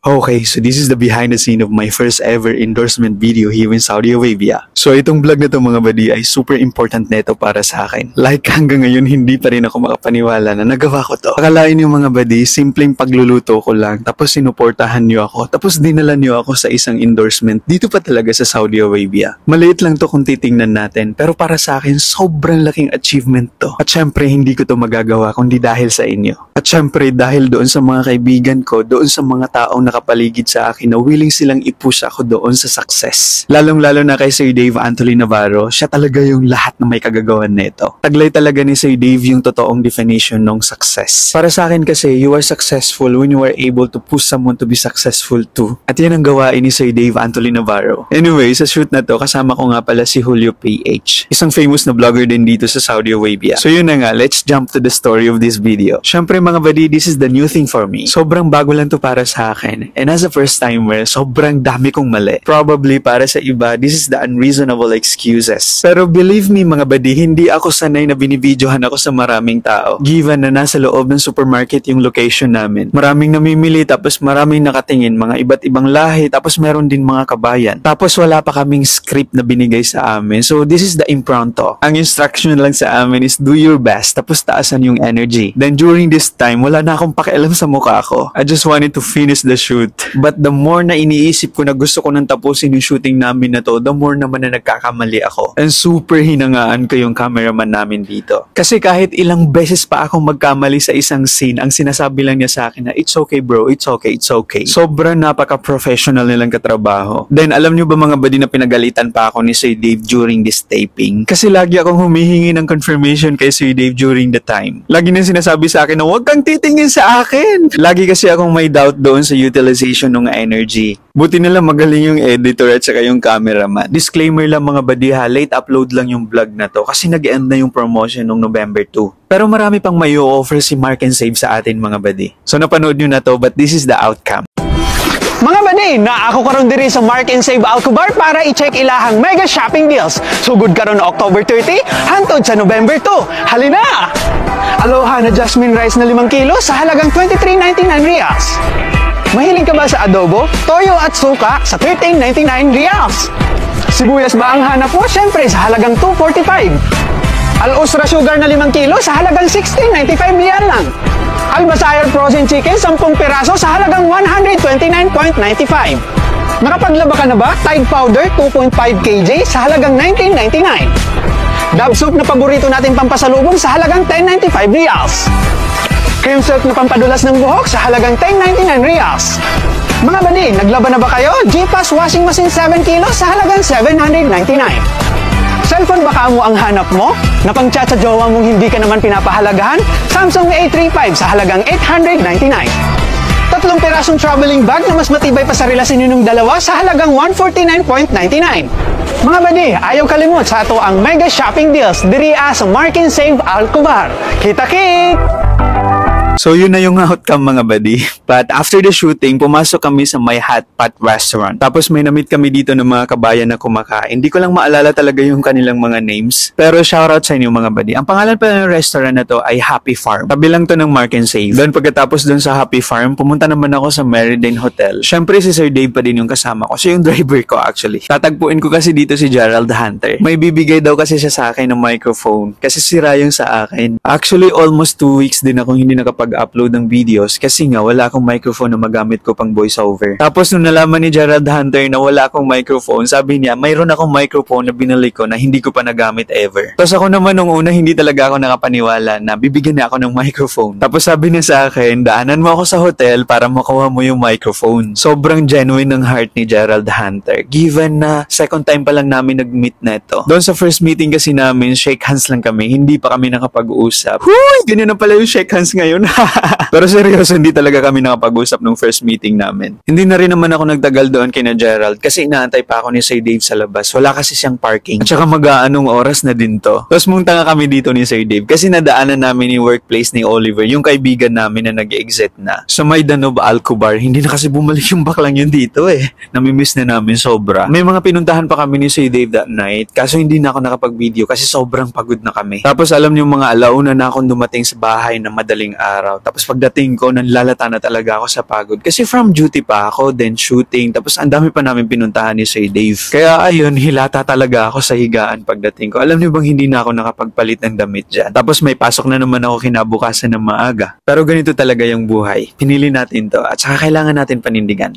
Okay, so this is the behind the scene of my first ever endorsement video here in Saudi Arabia. So itong vlog na to mga buddy ay super important neto para sa akin. Like hanggang ngayon hindi pa rin ako makapaniwala na nagawa ko to. Akalain niyo mga buddy, simpleng pagluluto ko lang tapos sinuportahan niyo ako tapos dinala niyo ako sa isang endorsement dito pa talaga sa Saudi Arabia. Maliit lang to kung titingnan natin pero para sa akin sobrang laking achievement to. At syempre hindi ko to magagawa kundi dahil sa inyo. At syempre dahil doon sa mga kaibigan ko, doon sa mga taong nakapaligid sa akin na willing silang i-push ako doon sa success. Lalong-lalo na kay Sir Dave Anthony Navarro, siya talaga yung lahat na may kagagawan nito. Taglay talaga ni Sir Dave yung totoong definition ng success. Para sa akin kasi, you are successful when you are able to push someone to be successful too. At yan ang gawain ni Sir Dave Anthony Navarro. Anyway, sa shoot na to, kasama ko nga pala si Julio PH. Isang famous na vlogger din dito sa Saudi Arabia. So yun na nga, let's jump to the story of this video. Syempre mga buddy, this is the new thing for me. Sobrang bago lang to para sa akin. And as a first timer, sobrang dami kong mali. Probably para sa iba, this is the unreasonable excuses. Pero believe me mga buddy, hindi ako sanay na binibidyohan ako sa maraming tao. Given na nasa loob ng supermarket yung location namin. Maraming namimili, tapos maraming nakatingin, mga iba't ibang lahi, tapos meron din mga kabayan. Tapos wala pa kaming script na binigay sa amin. So this is the impromptu. Ang instruction lang sa amin is do your best, tapos taasan yung energy. Then during this time, wala na akong pakialam sa mukha ko. I just wanted to finish the shoot. But the more na iniisip ko na gusto ko nang tapusin yung shooting namin na to, the more naman na nagkakamali ako. And super hinangaan ko yung cameraman namin dito. Kasi kahit ilang beses pa akong magkamali sa isang scene, ang sinasabi lang niya sa akin na, it's okay bro, it's okay, it's okay. Sobrang napaka-professional nilang katrabaho. Then alam niyo ba mga buddy na pinagalitan pa ako ni Sir Dave during this taping? Kasi lagi akong humihingi ng confirmation kay Sir Dave during the time. Lagi niya sinasabi sa akin na huwag kang titingin sa akin. Lagi kasi akong may doubt doon sa utilization ng energy. Buti nila magaling yung editor at saka yung cameraman. Disclaimer lang mga buddy ha, late upload lang yung vlog na to kasi nag-end na yung promotion nung November 2. Pero marami pang may offer si Mark and Save sa atin mga buddy. So napanood nyo na to but this is the outcome. Mga buddy, ako karon diri sa Mark and Save Alcobar para i-check ilahang mega shopping deals. Sugod karon October 30 hangtod sa November 2. Halina! Aloha na jasmine rice na 5 kilo sa halagang 23.99 reals. Mahilig ka ba sa adobo, toyo at suka sa 13.99 reals? Sibuyas ba ang hanap mo? Siyempre sa halagang 2.45. Al-Usra sugar na 5 kilo sa halagang 16.95 real lang. Al-Basayer frozen chicken 10 piraso sa halagang 129.95. Nakapaglaba ka na ba? Tide powder 2.5 kg sa halagang 19.99. Dove soup na paborito natin pampasalubong sa halagang 10.95 reals. Cream silk na pampadulas ng buhok sa halagang 10.99 reals. Mga buddy, naglaba na ba kayo? G-Pass washing machine 7 kg sa halagang 799. Cellphone ba kamo ang hanap mo? Na pang-chat sa jowa mong hindi ka naman pinapahalagahan? Samsung A35 sa halagang 899. 3 pirasong traveling bag na mas matibay pa sa relasyon ninyong dalawa sa halagang 149.99. Mga buddy, ayaw kalimot sa ato ang mega shopping deals diri sa Mark and Save Alcobar. Kita-kit! So yun na yung outcome mga buddy. But after the shooting, pumasok kami sa My Hot Pot restaurant. Tapos may na-meet kami dito ng mga kabayan na kumakain. Hindi ko lang maalala talaga yung kanilang mga names. Pero shoutout sa inyo mga buddy. Ang pangalan pala ng restaurant na to ay Happy Farm. Tabi lang to ng Mark and Save. Then pagkatapos dun sa Happy Farm, pumunta naman ako sa Meridian Hotel. Syempre si Sir Dave pa din yung kasama ko. Siya yung driver ko actually. Tatagpuin ko kasi dito si Gerald Hunter. May bibigay daw kasi siya sa akin ng microphone. Kasi sira yung sa akin. Actually almost 2 weeks din akong hindi nakapag-upload ng videos kasi nga wala akong microphone na magamit ko pang voiceover. Tapos nung nalaman ni Gerald Hunter na wala akong microphone, sabi niya mayroon akong microphone na binili ko na hindi ko pa nagamit ever. Tapos ako naman nung una hindi talaga ako nakapaniwala na bibigyan niya ako ng microphone. Tapos sabi niya sa akin, daanan mo ako sa hotel para makuha mo yung microphone. Sobrang genuine ng heart ni Gerald Hunter. Given na second time pa lang namin nag-meet na ito. Doon sa first meeting kasi namin, shake hands lang kami. Hindi pa kami nakapag-usap. Huy! Ganyan na pala yung shake hands ngayon. Pero seryoso, hindi talaga kami nakapag-usap nung first meeting namin. Hindi na rin naman ako nagtagal doon kina Gerald kasi inaantay pa ako ni Sir Dave sa labas. Wala kasi siyang parking. At saka mag-aanong oras na din to. Tapos munta nga kami dito ni Sir Dave kasi nadaanan namin yung workplace ni Oliver, yung kaibigan namin na nag-exit na. Sa May Danube Alcobar, hindi na kasi bumalik yung baklang yun dito eh. Namimiss na namin sobra. May mga pinuntahan pa kami ni Sir Dave that night kaso hindi na ako nakapag-video kasi sobrang pagod na kami. Tapos alam niyo mga alauna na akong dumating sa bahay na madaling araw. araw. Tapos pagdating ko, nanlalata na talaga ako sa pagod. Kasi from duty pa ako, then shooting. Tapos ang dami pa namin pinuntahan ni Sir Dave. Kaya ayun, hilata talaga ako sa higaan pagdating ko. Alam niyo bang hindi na ako nakapagpalit ng damit dyan. Tapos may pasok na naman ako kinabukasan ng maaga. Pero ganito talaga yung buhay. Pinili natin to at saka kailangan natin panindigan.